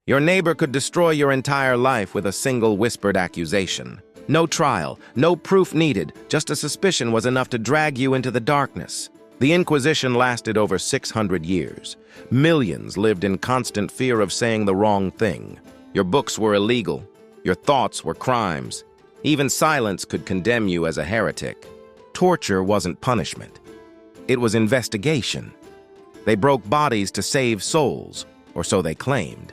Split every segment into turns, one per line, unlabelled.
Your neighbor could destroy your entire life with a single whispered accusation. No trial, no proof needed, just a suspicion was enough to drag you into the darkness. The Inquisition lasted over 600 years. Millions lived in constant fear of saying the wrong thing. Your books were illegal. Your thoughts were crimes. Even silence could condemn you as a heretic. Torture wasn't punishment. It was investigation. They broke bodies to save souls, or so they claimed.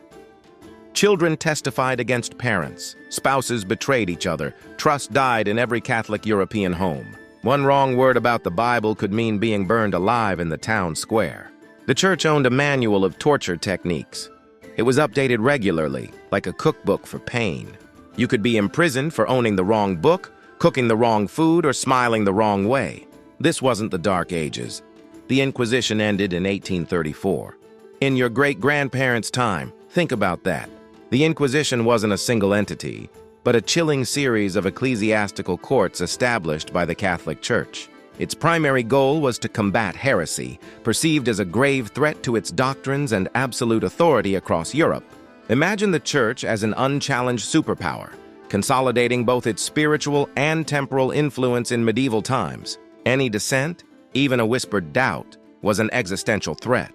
Children testified against parents. Spouses betrayed each other. Trust died in every Catholic European home. One wrong word about the Bible could mean being burned alive in the town square. The church owned a manual of torture techniques. It was updated regularly, like a cookbook for pain. You could be imprisoned for owning the wrong book, cooking the wrong food, or smiling the wrong way. This wasn't the Dark Ages. The Inquisition ended in 1834. In your great-grandparents' time, think about that. The Inquisition wasn't a single entity, but a chilling series of ecclesiastical courts established by the Catholic Church. Its primary goal was to combat heresy, perceived as a grave threat to its doctrines and absolute authority across Europe. Imagine the Church as an unchallenged superpower, consolidating both its spiritual and temporal influence in medieval times. Any dissent, even a whispered doubt, was an existential threat.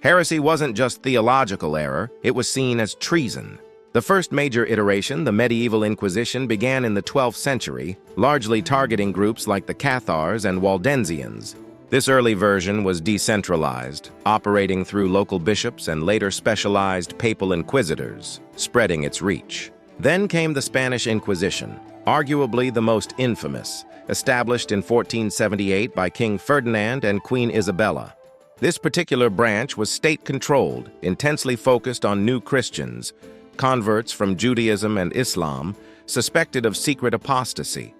Heresy wasn't just theological error, it was seen as treason. The first major iteration, the medieval Inquisition, began in the 12th century, largely targeting groups like the Cathars and Waldensians. This early version was decentralized, operating through local bishops and later specialized papal inquisitors, spreading its reach. Then came the Spanish Inquisition, arguably the most infamous, established in 1478 by King Ferdinand and Queen Isabella. This particular branch was state-controlled, intensely focused on new Christians, converts from Judaism and Islam, suspected of secret apostasy.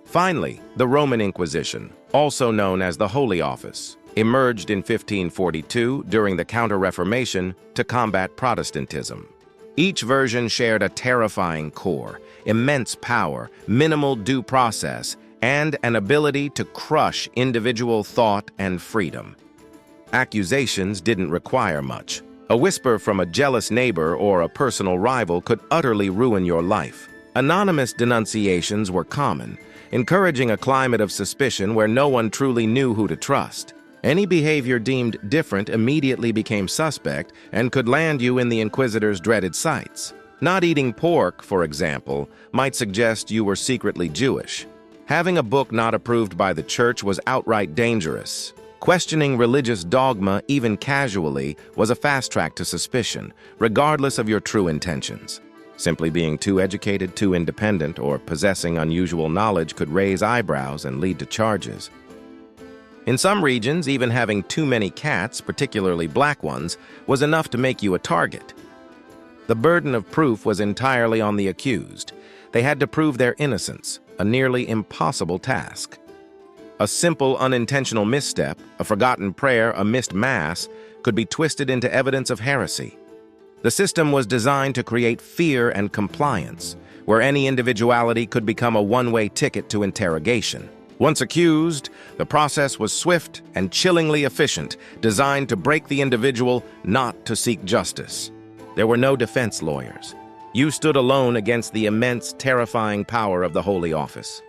Finally, the Roman Inquisition, also known as the Holy Office, emerged in 1542 during the Counter-Reformation to combat Protestantism. Each version shared a terrifying core, immense power, minimal due process, and an ability to crush individual thought and freedom. Accusations didn't require much. A whisper from a jealous neighbor or a personal rival could utterly ruin your life. Anonymous denunciations were common, encouraging a climate of suspicion where no one truly knew who to trust. Any behavior deemed different immediately became suspect and could land you in the Inquisitor's dreaded sights. Not eating pork, for example, might suggest you were secretly Jewish. Having a book not approved by the church was outright dangerous. Questioning religious dogma, even casually, was a fast track to suspicion, regardless of your true intentions. Simply being too educated, too independent, or possessing unusual knowledge could raise eyebrows and lead to charges. In some regions, even having too many cats, particularly black ones, was enough to make you a target. The burden of proof was entirely on the accused. They had to prove their innocence, a nearly impossible task. A simple, unintentional misstep, a forgotten prayer, a missed mass, could be twisted into evidence of heresy. The system was designed to create fear and compliance, where any individuality could become a one-way ticket to interrogation. Once accused, the process was swift and chillingly efficient, designed to break the individual, not to seek justice. There were no defense lawyers. You stood alone against the immense, terrifying power of the Holy Office.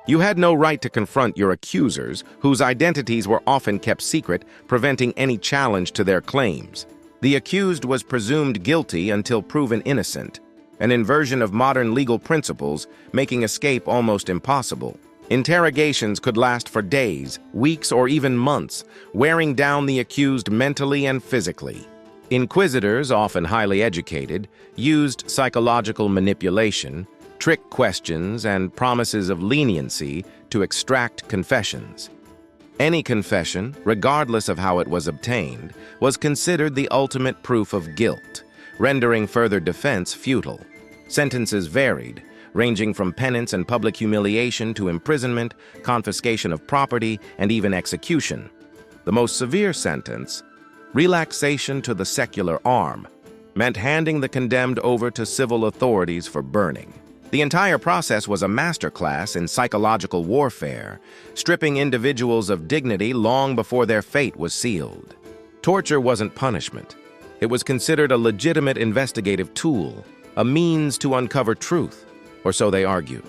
You had no right to confront your accusers, whose identities were often kept secret, preventing any challenge to their claims. The accused was presumed guilty until proven innocent, an inversion of modern legal principles, making escape almost impossible. Interrogations could last for days, weeks, or even months, wearing down the accused mentally and physically. Inquisitors, often highly educated, used psychological manipulation, trick questions, and promises of leniency to extract confessions. Any confession, regardless of how it was obtained, was considered the ultimate proof of guilt, rendering further defense futile. Sentences varied, ranging from penance and public humiliation to imprisonment, confiscation of property, and even execution. The most severe sentence, relaxation to the secular arm, meant handing the condemned over to civil authorities for burning. The entire process was a masterclass in psychological warfare, stripping individuals of dignity long before their fate was sealed. Torture wasn't punishment. It was considered a legitimate investigative tool, a means to uncover truth, or so they argued.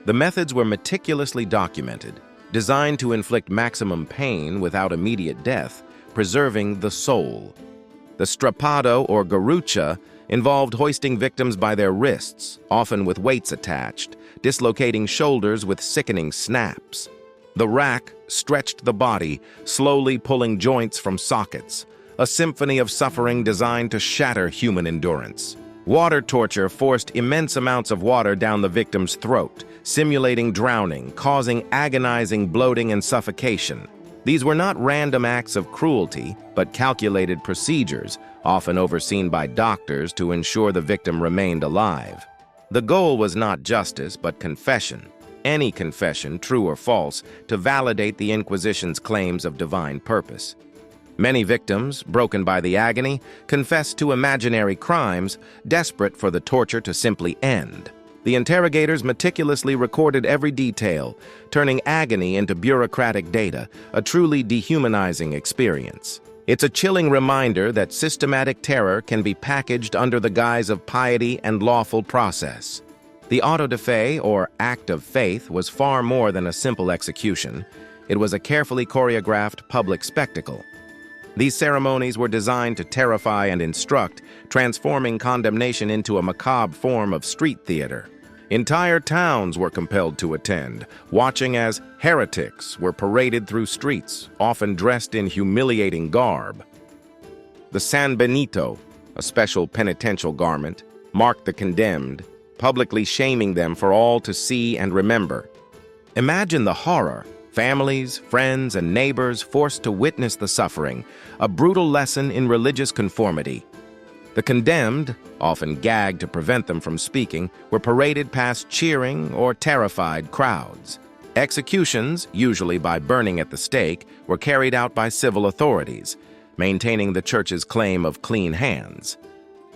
The methods were meticulously documented, designed to inflict maximum pain without immediate death, preserving the soul. The strappado or garrucha involved hoisting victims by their wrists, often with weights attached, dislocating shoulders with sickening snaps. The rack stretched the body, slowly pulling joints from sockets, a symphony of suffering designed to shatter human endurance. Water torture forced immense amounts of water down the victim's throat, simulating drowning, causing agonizing bloating and suffocation. These were not random acts of cruelty, but calculated procedures, often overseen by doctors to ensure the victim remained alive. The goal was not justice, but confession. Any confession, true or false, to validate the Inquisition's claims of divine purpose. Many victims, broken by the agony, confessed to imaginary crimes, desperate for the torture to simply end. The interrogators meticulously recorded every detail, turning agony into bureaucratic data, a truly dehumanizing experience. It's a chilling reminder that systematic terror can be packaged under the guise of piety and lawful process. The auto de fe, or act of faith, was far more than a simple execution. It was a carefully choreographed public spectacle. These ceremonies were designed to terrify and instruct, transforming condemnation into a macabre form of street theater. Entire towns were compelled to attend, watching as heretics were paraded through streets, often dressed in humiliating garb. The San Benito, a special penitential garment, marked the condemned, publicly shaming them for all to see and remember. Imagine the horror. Families, friends, and neighbors forced to witness the suffering, a brutal lesson in religious conformity. The condemned, often gagged to prevent them from speaking, were paraded past cheering or terrified crowds. Executions, usually by burning at the stake, were carried out by civil authorities, maintaining the church's claim of clean hands.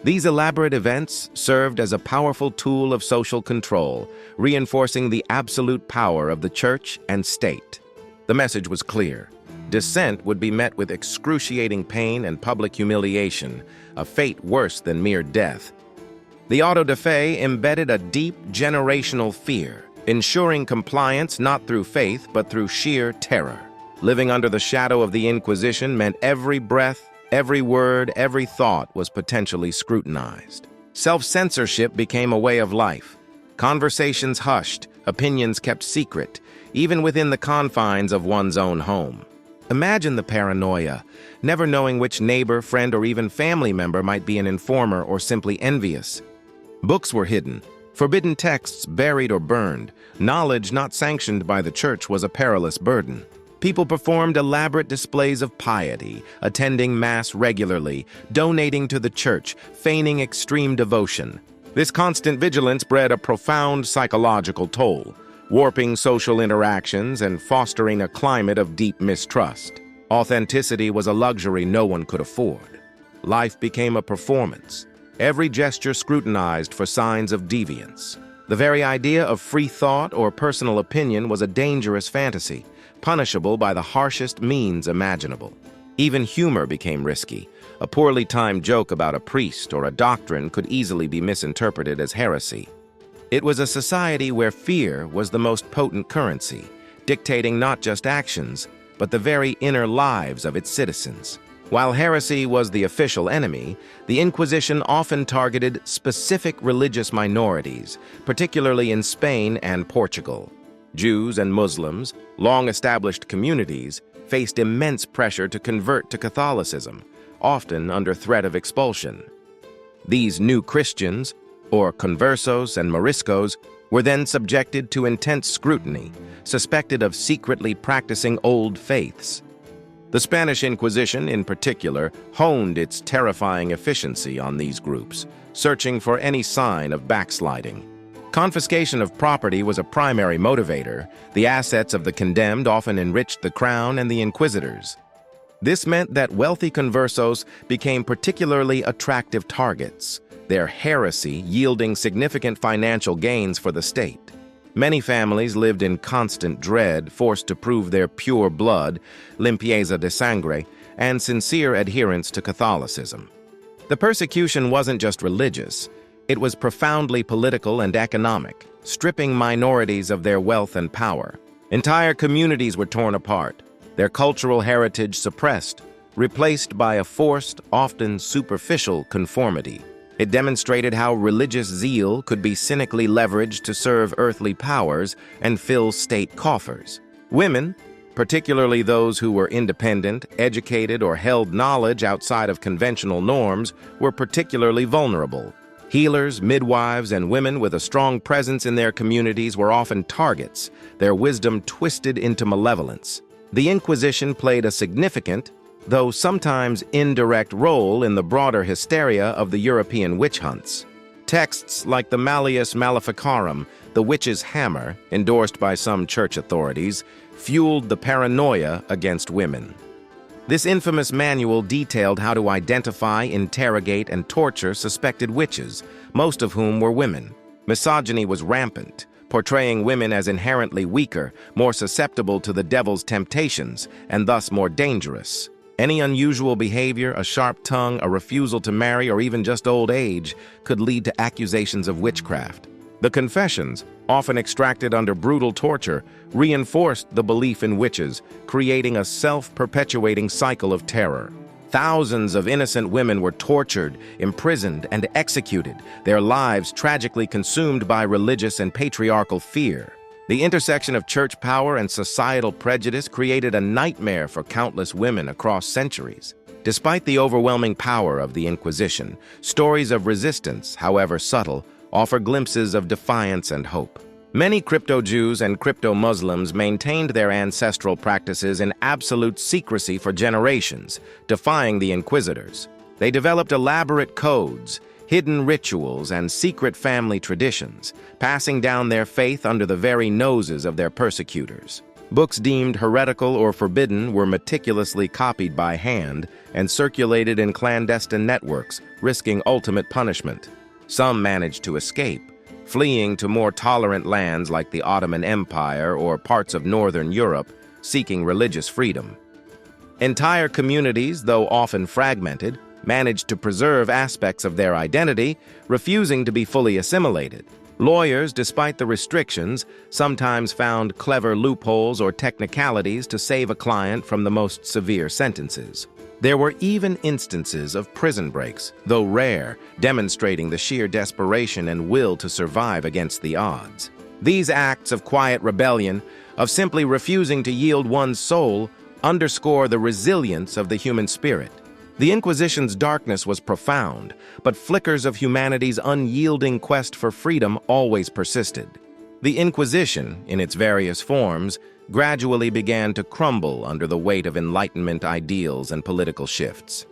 These elaborate events served as a powerful tool of social control, reinforcing the absolute power of the church and state. The message was clear. Dissent would be met with excruciating pain and public humiliation, a fate worse than mere death. The auto de fe embedded a deep generational fear, ensuring compliance not through faith but through sheer terror. Living under the shadow of the Inquisition meant every breath, every word, every thought was potentially scrutinized. Self-censorship became a way of life. Conversations hushed, opinions kept secret, even within the confines of one's own home. Imagine the paranoia, never knowing which neighbor, friend, or even family member might be an informer or simply envious. Books were hidden, forbidden texts buried or burned. Knowledge not sanctioned by the church was a perilous burden. People performed elaborate displays of piety, attending Mass regularly, donating to the church, feigning extreme devotion. This constant vigilance bred a profound psychological toll, warping social interactions and fostering a climate of deep mistrust. Authenticity was a luxury no one could afford. Life became a performance, every gesture scrutinized for signs of deviance. The very idea of free thought or personal opinion was a dangerous fantasy, punishable by the harshest means imaginable. Even humor became risky. A poorly timed joke about a priest or a doctrine could easily be misinterpreted as heresy. It was a society where fear was the most potent currency, dictating not just actions, but the very inner lives of its citizens. While heresy was the official enemy, the Inquisition often targeted specific religious minorities, particularly in Spain and Portugal. Jews and Muslims, long-established communities, faced immense pressure to convert to Catholicism, often under threat of expulsion. These new Christians, or conversos and moriscos, were then subjected to intense scrutiny, suspected of secretly practicing old faiths. The Spanish Inquisition, in particular, honed its terrifying efficiency on these groups, searching for any sign of backsliding. Confiscation of property was a primary motivator. The assets of the condemned often enriched the crown and the inquisitors. This meant that wealthy conversos became particularly attractive targets, their heresy yielding significant financial gains for the state. Many families lived in constant dread, forced to prove their pure blood, limpieza de sangre, and sincere adherence to Catholicism. The persecution wasn't just religious, it was profoundly political and economic, stripping minorities of their wealth and power. Entire communities were torn apart, their cultural heritage suppressed, replaced by a forced, often superficial conformity. It demonstrated how religious zeal could be cynically leveraged to serve earthly powers and fill state coffers. Women, particularly those who were independent, educated, or held knowledge outside of conventional norms, were particularly vulnerable. Healers, midwives, and women with a strong presence in their communities were often targets, their wisdom twisted into malevolence. The Inquisition played a significant, though sometimes indirect, role in the broader hysteria of the European witch hunts. Texts like the Malleus Maleficarum, the witch's hammer, endorsed by some church authorities, fueled the paranoia against women. This infamous manual detailed how to identify, interrogate, and torture suspected witches, most of whom were women. Misogyny was rampant, portraying women as inherently weaker, more susceptible to the devil's temptations, and thus more dangerous. Any unusual behavior, a sharp tongue, a refusal to marry, or even just old age could lead to accusations of witchcraft. The confessions, often extracted under brutal torture, reinforced the belief in witches, creating a self-perpetuating cycle of terror. Thousands of innocent women were tortured, imprisoned, and executed, their lives tragically consumed by religious and patriarchal fear. The intersection of church power and societal prejudice created a nightmare for countless women across centuries. Despite the overwhelming power of the Inquisition, stories of resistance, however subtle, offer glimpses of defiance and hope. Many crypto-Jews and crypto-Muslims maintained their ancestral practices in absolute secrecy for generations, defying the Inquisitors. They developed elaborate codes, hidden rituals, and secret family traditions, passing down their faith under the very noses of their persecutors. Books deemed heretical or forbidden were meticulously copied by hand and circulated in clandestine networks, risking ultimate punishment. Some managed to escape, fleeing to more tolerant lands like the Ottoman Empire or parts of Northern Europe, seeking religious freedom. Entire communities, though often fragmented, managed to preserve aspects of their identity, refusing to be fully assimilated. Lawyers, despite the restrictions, sometimes found clever loopholes or technicalities to save a client from the most severe sentences. There were even instances of prison breaks, though rare, demonstrating the sheer desperation and will to survive against the odds. These acts of quiet rebellion, of simply refusing to yield one's soul, underscore the resilience of the human spirit. The Inquisition's darkness was profound, but flickers of humanity's unyielding quest for freedom always persisted. The Inquisition, in its various forms, gradually began to crumble under the weight of Enlightenment ideals and political shifts.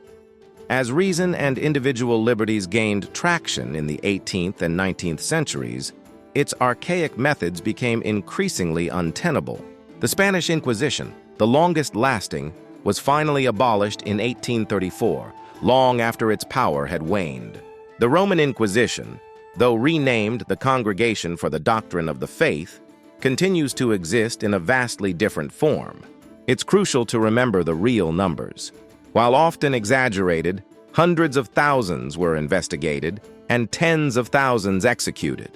As reason and individual liberties gained traction in the 18th and 19th centuries, its archaic methods became increasingly untenable. The Spanish Inquisition, the longest-lasting, was finally abolished in 1834, long after its power had waned. The Roman Inquisition, though renamed the Congregation for the Doctrine of the Faith, continues to exist in a vastly different form. It's crucial to remember the real numbers. While often exaggerated, hundreds of thousands were investigated and tens of thousands executed.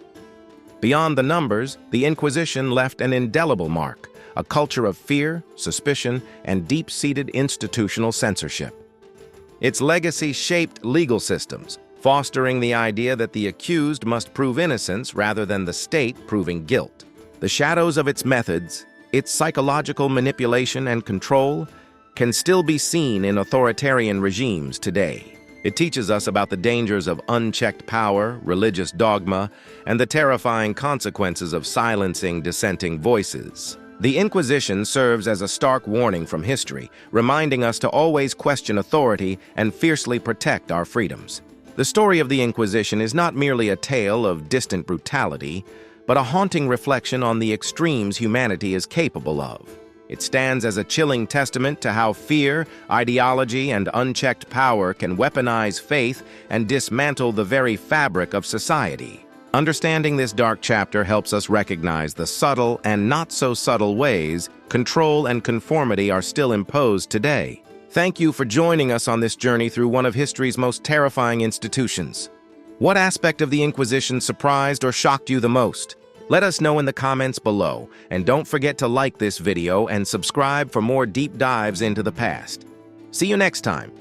Beyond the numbers, the Inquisition left an indelible mark, a culture of fear, suspicion, and deep-seated institutional censorship. Its legacy shaped legal systems, fostering the idea that the accused must prove innocence rather than the state proving guilt. The shadows of its methods, its psychological manipulation and control, can still be seen in authoritarian regimes today. It teaches us about the dangers of unchecked power, religious dogma, and the terrifying consequences of silencing dissenting voices. The Inquisition serves as a stark warning from history, reminding us to always question authority and fiercely protect our freedoms. The story of the Inquisition is not merely a tale of distant brutality, but a haunting reflection on the extremes humanity is capable of. It stands as a chilling testament to how fear, ideology, and unchecked power can weaponize faith and dismantle the very fabric of society. Understanding this dark chapter helps us recognize the subtle and not-so-subtle ways control and conformity are still imposed today. Thank you for joining us on this journey through one of history's most terrifying institutions. What aspect of the Inquisition surprised or shocked you the most? Let us know in the comments below, and don't forget to like this video and subscribe for more deep dives into the past. See you next time.